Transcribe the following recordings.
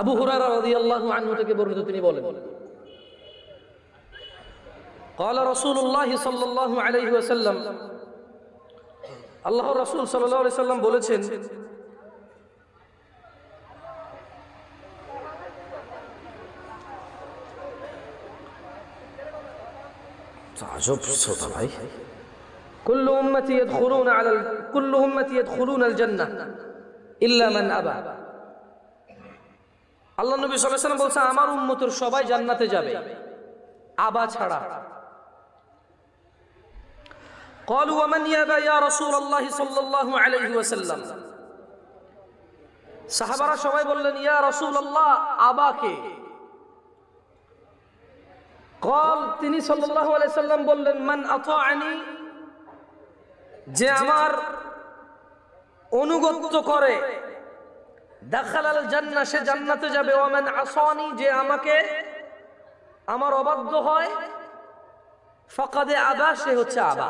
আবু হুরায়রা রাদিয়াল্লাহু আনহু থেকে বর্ণিত, তিনি বলেন قال رسول الله صلى الله عليه وسلم, আল্লাহর রাসূল সাল্লাল্লাহু আলাইহি সাল্লাম বলেছেন, আজব শ্রোতা ভাই, كل امتي يدخلون الجنه الا من ابى। আল্লাহ নবী সাল্লাল্লাহু আলাইহি ওয়াসাল্লাম বলছে, আমার উম্মতের সবাই জান্নাতে যাবে আবা ছাড়া। قالوا ومن يابى يا رسول الله صلى الله عليه وسلم। সাহাবারা সবাই বললেন, ইয়া রাসূলুল্লাহ, আবা কে? قال, তিনি সাল্লাল্লাহু আলাইহি সাল্লাম বললেন, মান আতাআনি, যে আমার অনুগত্য করে, দাখালাল জান্নাহ, সে জান্নাতে যাবে। ওয়া মান আসানি, যে আমাকে আমার অবাধ্য হয়, ফাকাদ আবা, সে হচ্ছে আবা।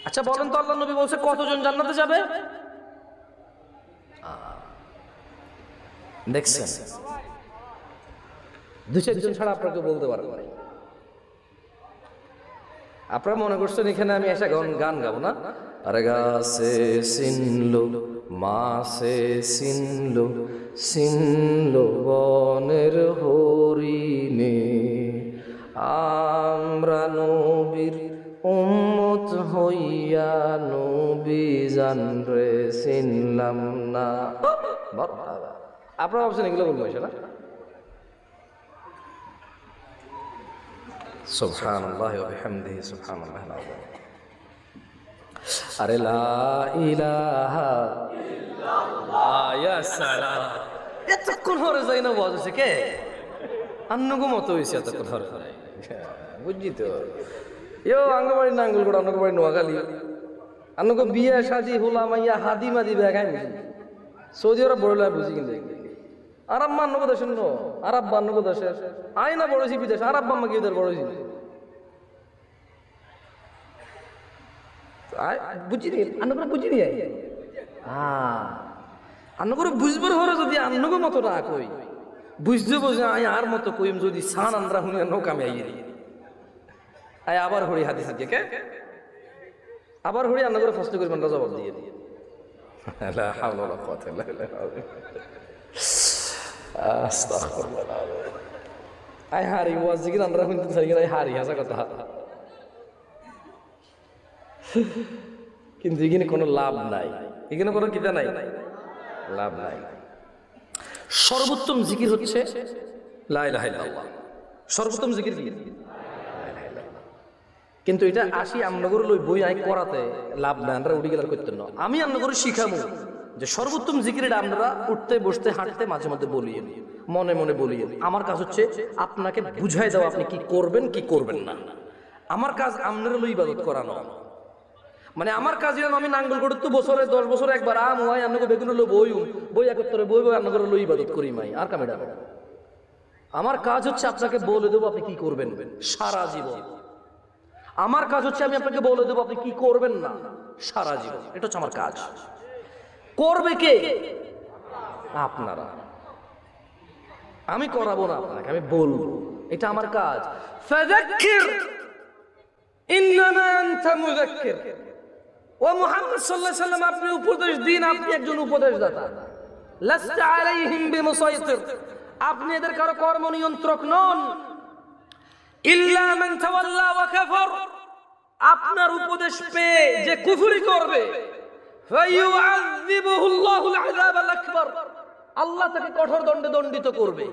আচ্ছা বলেন তো, আল্লাহ নবী বলছে কতজন জান্নাতে যাবে? দেখছেন, দুই চারজন ছাড়া আপনাকে বলতে পারবো না। আপনারা মনে করছেন এখানে আমি এসে গান গাবো না? আরে গাছে সিনলো মাছে সিনলো, সিনলো বনের হরিণে, আমরা নবীর উম্মত হইয়া নবী জানরে চিনলাম না। আপনারা ভাবছেন এগুলো বলবো না? সুবহানাল্লাহ ওয়া বিহামদিহি সুবহানাল্লাহিল আযীম। আরে লা ইলাহা ইল্লাল্লাহ, ইয়া সালাম। এতক্ষণ হরে যাই না বাজছে কে? আন্নগো মত হইছে এতক্ষণ হরে, বুঝছি তো। ইয়ো আঙ্গবাড়ি নাঙ্গলগোড়া, আঙ্গবাড়ি নোয়াখালী, আন্নগো বিয়ে শাদি হোলা মাইয়া হাদি মাদি বেগাই বুঝি। সৌদি আরব বড় লাগে বুঝি, কিন্তু আরব মান্য দেশের ন, আরব মান্য দেশের আই না বড়ছি বিদেশ, আরব মাম্মা কি বড়ছি বুঝি নি, আন্ন করে বুঝি নি। আন্ন করে বুঝবার হরে যদি আন্নগো মতো না কই, বুঝতে বুঝে আই আর মতো কইম যদি সান আন্দ্রা হুনে নৌকামে আইয়ে আই আবার হরি হাদিস কে আবার হরি আন্ন করে ফার্স্ট করে মনটা জবাব দিয়ে দিয়ে লা হাওলা ওয়ালা কুওয়াতা ইল্লা বিল্লাহ। আস্তাগফিরুল্লাহ। আই হারি ওয়াজ জিকির আমরা শুনতে চাই না, হারি হাসা কথা, কিন্তু এখানে কোনো লাভ নাই, এখানে কোনো কিতা নাই, লাভ নাই। সর্বোত্তম জিকির হচ্ছে লা ইলাহা ইল্লাল্লাহ, সর্বোত্তম জিকির কি? কিন্তু এটা আসি আমনগর লই বই আই করাতে লাভ নাই, আমরা উড়ি গেলার করতে না। আমি আমনগর শিখাবো যে সর্বোত্তম জিকির এটা আমরা উঠতে বসতে হাঁটতে মাঝে মধ্যে বলিয়ে, মনে মনে বলিয়ে। আমার কাজ হচ্ছে আপনাকে বুঝাই দেওয়া আপনি কি করবেন কি করবেন না। আমার কাজ আপনারা লই ইবাদত করানো, মানে আমার কাজ যেন আমি নাঙ্গল করে তো বছরে 10 বছর একবার আম হয় আপনাকে বেগুন লো বই একত্তরে বই আপনাকে লই ইবাদত করি মাই আর কামেডা। আমার কাজ হচ্ছে আপনাকে বলে দেবো আপনি কি করবেন সারা জীবন। আমার কাজ হচ্ছে আমি আপনাকে বলে দেবো আপনি কি করবেন না সারা জীবন। এটা হচ্ছে আমার কাজ। করবে কে? আপনারা। আমি করাবো না আপনাকে, আমি বলবো, এটা আমার কাজ। ফাযাক্কির ইন্নামা আনতা মুযাক্কির। ও মুহাম্মদ সাল্লাল্লাহু আলাইহি ওয়াসাল্লাম, আপনি উপদেশ দিন, আপনি একজন উপদেশদাতা। লাস্তা আলাইহিম বিমুসাইতির, আপনি এদের কারো কর্ম নিয়ন্ত্রক নন। ইল্লা মান তাওয়াল্লা ওয়া কাফার, আপনার উপদেশ পেয়ে যে কুফরি করবে, ফায়ুআযিবুহুল্লাহুল আযাবাল আকবার, আল্লাহ তাকে কঠোর দণ্ডে দণ্ডিত করবে।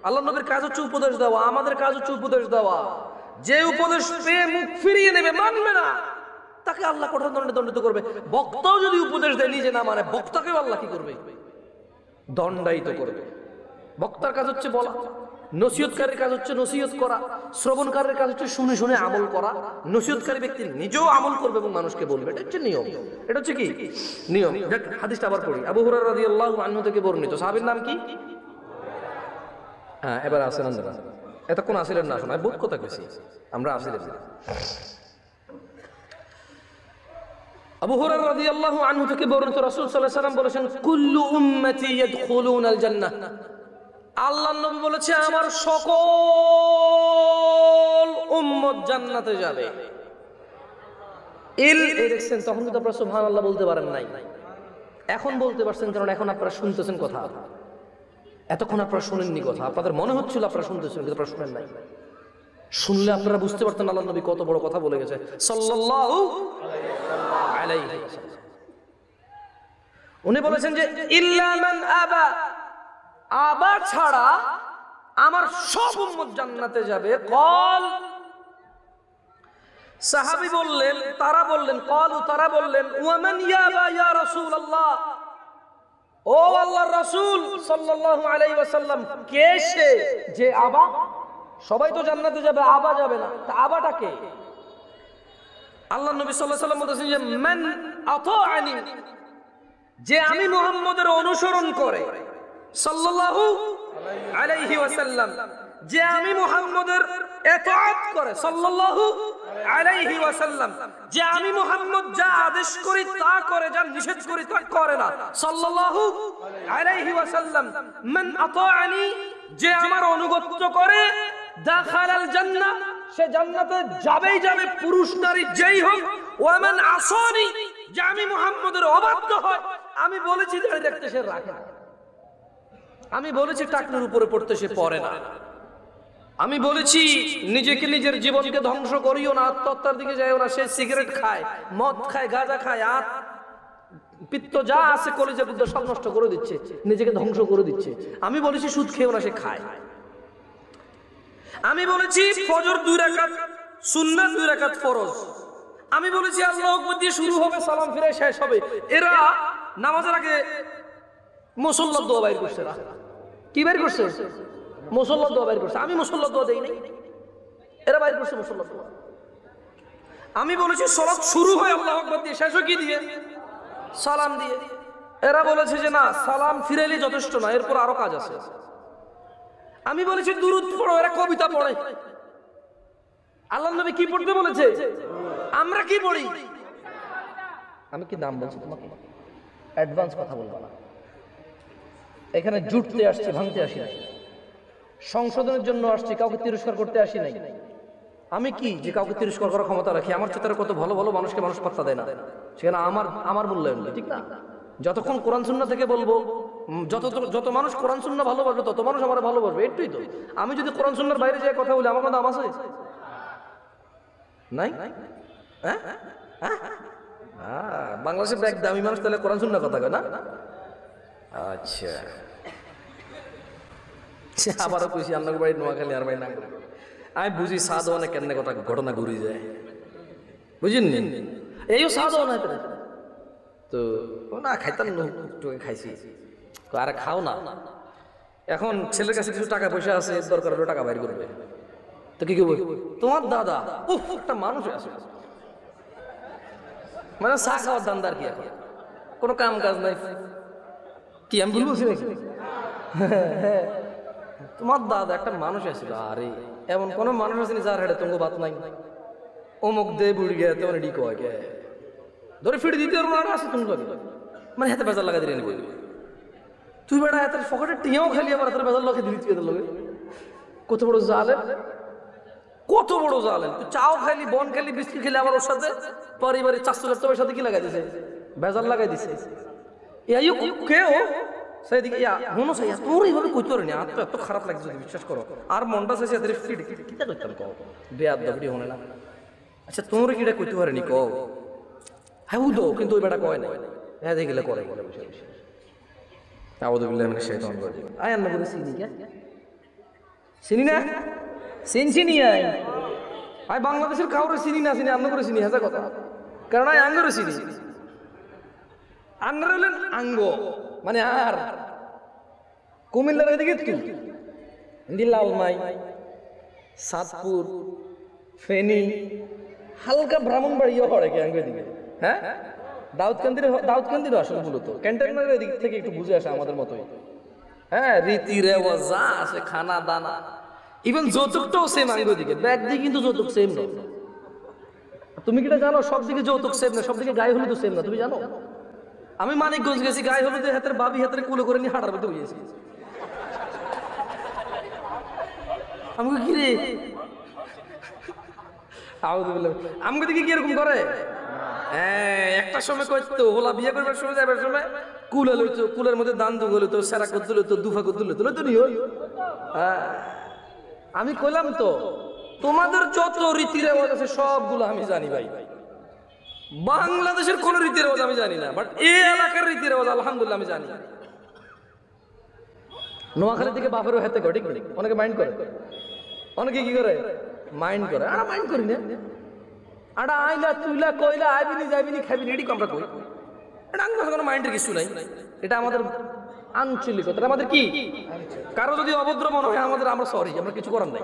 আল্লাহ নবীর কাজ হচ্ছে উপদেশ দেওয়া, আমাদের কাজ হচ্ছে উপদেশ দেওয়া। যে উপদেশ পেয়ে মুখ ফিরিয়ে নেবে, মানবে না, তাকে আল্লাহ কঠোর দণ্ডে দণ্ডিত করবে। বক্তাও যদি উপদেশ দেয় নিজে না মানে, বক্তাকেও আল্লাহ কি করবে? দণ্ডায়িত করবে। বক্তার কাজ হচ্ছে বলা, নসিহতকারীর কাজ হচ্ছে নসিহত করা, শ্রবণকারীর কাজ হচ্ছে শুনে শুনে আমল করা। নসিহতকারী ব্যক্তি নিজেও আমল করবে এবং মানুষকে বলবে, এটা হচ্ছে নিয়ম। এটা হচ্ছে কি নিয়ম। দেখ হাদিসটা আবার পড়ি। আবু হুরায়রা রাদিয়াল্লাহু আনহু থেকে বর্ণিত। সাহাবীর নাম কি? হ্যাঁ, এবার আসেন আপনারা। এতক্ষণ আসিলেন না, শোনায় বহুত কথা কইছি, আমরা আসিলেন না। আবু হুরায়রা রাদিয়াল্লাহু আনহু থেকে বর্ণিত রাসূল সাল্লাল্লাহু আলাইহি ওয়াসাল্লাম বলেছেন, কুল্লু উম্মতি ইয়াদখুলুনাল জান্নাহ, আল্লাহর নবী বলেছে আমার সকল উম্মত জান্নাতে যাবে। এই দেখছেন, তখন কিন্তু আপনারা সুবহানাল্লাহ বলতে পারেন নাই, এখন বলতে পারছেন, কারণ এখন আপনারা শুনতেছেন কথা। এতক্ষণ আপনারা শুনেননি কথা, আপনাদের মনে হচ্ছিল আপনারা শুনতেছেন, কিন্তু আপনারা শুনেন নাই। শুনলে আপনারা বুঝতে পারতেন আল্লাহর নবী কত বড় কথা বলে গেছে সাল্লাল্লাহু আলাইহি ওয়াসাল্লাম। উনি বলেছেন যে ইল্লা মান আবা, আবা ছাড়া আমার সব উম্মত জান্নাতে যাবে। কল, সাহাবী বললেন, তারা বললেন, কলু, তারা বললেন, ওয়া মান ইয়াবা ইয়া রাসূলুল্লাহ, ও আল্লাহর রাসূল সাল্লাল্লাহু আলাইহি ওয়াসাল্লাম, কে সে যে আবা? সবাই তো জান্নাতে যাবে, আবা যাবে না, তা আবাটা কে? আল্লাহর নবী সাল্লাল্লাহু আলাইহি ওয়াসাল্লাম বলেছেন যে মান আতাআনি, যে আমি মুহাম্মদের অনুসরণ করে, সাল্লাল্লাহু আলাইহি ওয়াসাল্লাম, যে আমি মুহাম্মদের ইতাআত করে, সাল্লাল্লাহু আলাইহি ওয়াসাল্লাম, যে আমি মুহাম্মদ যা আদেশ করি তা করে, যা নিষেধ করি তা করে না, সাল্লাল্লাহু আলাইহি ওয়াসাল্লাম। মান আতাআনি, যে আমার অনুগত্য করে, দাখালাল জান্নাহ, সে জান্নাতে যাবেই যাবে, পুরুষ নারী যেই হোক। ওয়া মান আসানি, যে আমি মুহাম্মদের অবাধ্য হয়, আমি বলেছি দাঁড়িয়ে রাখতে সে রাখে না, আমি বলেছি টাকনুর উপরে পড়তে সে পড়ে না, আমি বলেছি নিজেকে নিজের জীবনকে ধ্বংস করিও না, আত্মহত্যার দিকে যাইও না, সে সিগারেট খায়, মদ খায়, গাঁজা খায়, পিত্ত যা আছে কলেজে বুদ্ধ সব নষ্ট করে দিচ্ছে, নিজেকে ধ্বংস করে দিচ্ছে। আমি বলেছি সুদ খেয়েও না, সে খায়। আমি বলেছি ফজর 2 রাকাত সুন্নাত, 2 রাকাত ফরজ। আমি বলেছি আল্লাহু আকবার দিয়ে শুরু হবে, সালাম ফিরে শেষ হবে। এরা নামাজের আগে মুসল্লার দোয়া বাইর করছে। কি বাইর করছে? মুসল্লার দোয়া বাইর করছে। আমি মুসল্লার দোয়া দেই নাই, এরা বাইর করছে মুসল্লার দোয়া। আমি বলেছি সালাত শুরু হয় আল্লাহু আকবার দিয়ে, শেষ হয় কি দিয়ে? সালাম দিয়ে। এরা বলেছে যে না, সালাম ফিরাইলে যথেষ্ট না, এরপর আরো কাজ আছে। আমি বলেছি দুরূদ পড়ো, এরা কবিতা পড়ে। আল্লাহর নবী কি পড়তে বলেছে? আমরা কি পড়ি? আমি কি নাম বলছি তোমাকে? অ্যাডভান্স কথা বলবো না। এখানে জুটতে আসছি, ভাঙতে আসি নাই, সংশোধনের জন্য আসছি, কাউকে তিরস্কার করতে আসি নাই। আমি কি যে কাউকে তিরস্কার করার ক্ষমতা রাখি? আমার চেয়ে কত ভালো ভালো মানুষকে মানুষ পাত্তা দেয় না, সেখানে আমার মূল্যায়ন নেই, ঠিক না? যতক্ষণ কোরআন সুন্নাহ থেকে বলবো, যত মানুষ কোরআন সুন্নাহ ভালোবাসবে তত মানুষ আমার ভালোবাসবে, এটাই তো। আমি যদি কোরআন সুন্নাহর বাইরে যাই কথা বলি, আমার কোনো দাম আছে? নাই। বাংলাদেশের ব্যাগ দামি মানুষ তাহলে কোরআন সুন্নাহ কথা কয় না? আচ্ছা, আবারও কইছি আপনার বাড়ি নোয়াখালী আর বাড়ি না, আমি বুঝি সাদওয়ানে কেমনে কথা ঘটনা ঘুরি যায়, বুঝিনি? এইও সাদওয়ানে তো না খাইতাম, একটু খাইছি, আরে খাও না। এখন ছেলের কাছে কিছু টাকা পয়সা আছে, দরকার হলে টাকা বাইর করবে, তো কি করবো? তোমার দাদা উফ একটা মানুষ আছে, মানে চা খাওয়ার দান্দার কি, এখন কোনো কাম কাজ নাই, কি আমি ভুল বলছি নাকি? তোমার দাদা একটা মানুষ আছিল, আরে এমন কোন মানুষ আসেনি যার হেঁটে তোমাকে বাত নাই, অমুক দে বুড়ি গে তেমন এডি কয় গে ধরে ফিট দিতে আছে তুমি, মানে হাতে বেজার লাগা দিলে বলবি তুই বেড়া এত ফকটের টিয়াও খালি, আবার হাতের বেজার লাগে দিলি, তুই লোকে কত বড় জালেম, কত বড় জালেম। তুই চাও খাইলি, বন খাইলি, বিস্কুট খেলি, আবার ওর সাথে পারিবারিক 400 সাথে কি লাগাই দিছে? বেজার লাগাই দিছে। কেউ সেইদিকে মনে চাই তোর এইভাবে কইতে পারি না, আর তো এত খারাপ লাগছে যদি বিশ্বাস করো, আর মনটা চাইছে এদের কিটা করতাম কও বেয়াদ দাবি হনে না। আচ্ছা তোর কিটা কইতে পারেনি কও, হ্যাঁ উদো, কিন্তু ওই বেটা কয় না, হ্যাঁ দেখলে করে বলে বসে বসে আউযু বিল্লাহি মিনাশ শাইতানির রাজিম। আয় আল্লাহ বলে চিনি কে? চিনি না? চিনি আয় আয় বাংলাদেশের কাউরে চিনি না, চিনি আন্ন করে চিনি, হাজা কথা, কারণ আয় আঙ্গরে চিনি। আন্নার হলেন আঙ্গ, মানে আর কুমিল্লার এদিকে তুই লালমাই, সাতপুর, ফেনী, হালকা ব্রাহ্মণবাড়িয়া পড়ে কি আঙ্গের দিকে, হ্যাঁ দাউদকান্দির আসলে মূলত ক্যান্টনমেন্টের দিক থেকে একটু বুঝে আসে আমাদের মতোই। হ্যাঁ, রীতি রেওয়াজ যা আছে, খানা দানা, ইভেন যৌতুকটাও সেম আঙ্গের দিকে, ব্যাগ দিয়ে কিন্তু যৌতুক সেম নয়। তুমি কিটা জানো সব দিকে যৌতুক সেম না, সব দিকে গায়ে হলুদ সেম না, তুমি জানো? আমি মানিকগঞ্জ গেছি, গায়ে হলুদে হাতের বাবি হাতের কুলো করে নিয়ে হাঁটার ভিতরে গিয়েছি। আমি কি রে আমাকে দিকে কি এরকম করে? হ্যাঁ, একটা সময় কইতো হোলা বিয়ে করবার সময় যাবার সময় কুলে লইতো, কুলের মধ্যে দান দুগো লইতো, সেরা করতে লইতো, দুফা করতে লইতো, লইতো নিও। হ্যাঁ, আমি কইলাম তো তোমাদের যত রীতি রেওয়াজ আছে সবগুলো আমি জানি ভাই। বাংলাদেশের কোন রীতি রেওয়াজ আমি জানি না, বাট এই এলাকার রীতি রেওয়াজ আলহামদুলিল্লাহ আমি জানি। নোয়াখালী থেকে বাপেরও হাতে করে, ঠিক ঠিক, অনেকে মাইন্ড করে, অনেকে কি করে মাইন্ড করে। আর মাইন্ড করি না, আড়া আইলা তুইলা কইলা আইবিনি যাইবিনি খাইবিনি এটি আমরা কই, এটা আমাদের কোনো মাইন্ডের কিছু নাই। এটা আমাদের আঞ্চলিকতা, আমাদের কি, কারো যদি অভদ্র মনে হয় আমাদের, আমরা সরি, আমরা কিছু করার নাই।